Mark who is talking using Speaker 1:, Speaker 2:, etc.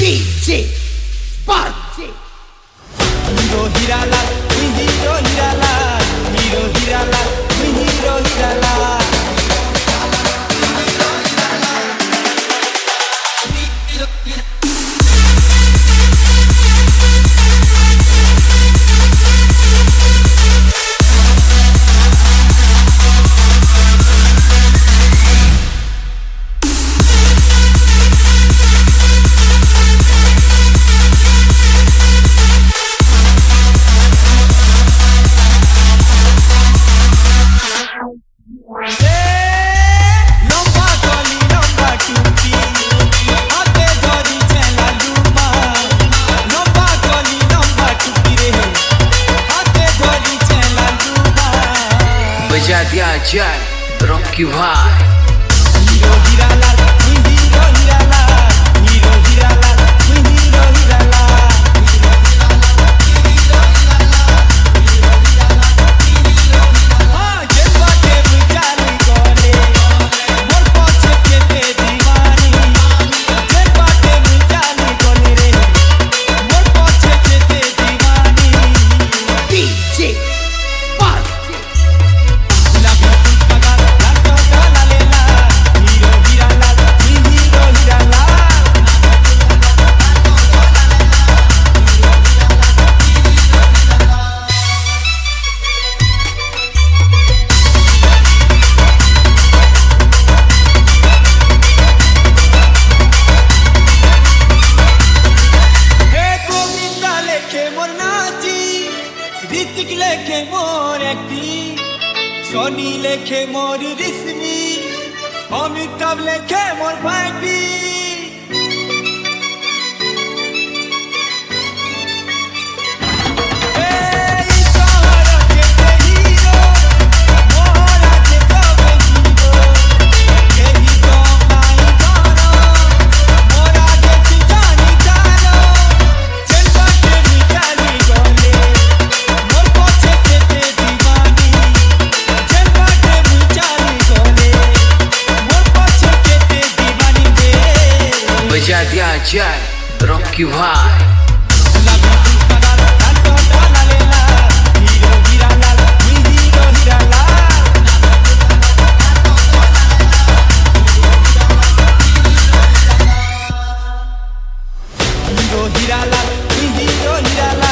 Speaker 1: DJ Spark.
Speaker 2: Hero Hirala, we Hero Hirala, Hero Hirala, we Hero Hirala.
Speaker 3: बजा दिया जाए Rocky भाई।
Speaker 2: Hero Hirala, we Hero Hirala, Hero Hirala, we Hero Hirala. हाँ जलवा के मुचाली कोले, मोर पीछे के दीवानी। जलवा के मुचाली कोले रे, मोर पीछे के दीवानी।
Speaker 1: DJ Spark.
Speaker 2: ऋतिक लेखे मोर एक्टिंग, सोनी लेखे मोर रिश्मी, अमिताभ लेखे मोर फाइटिंग।
Speaker 3: बजा दिया जाए रॉकी भाई।
Speaker 2: Hero Hirala, we Hero Hirala.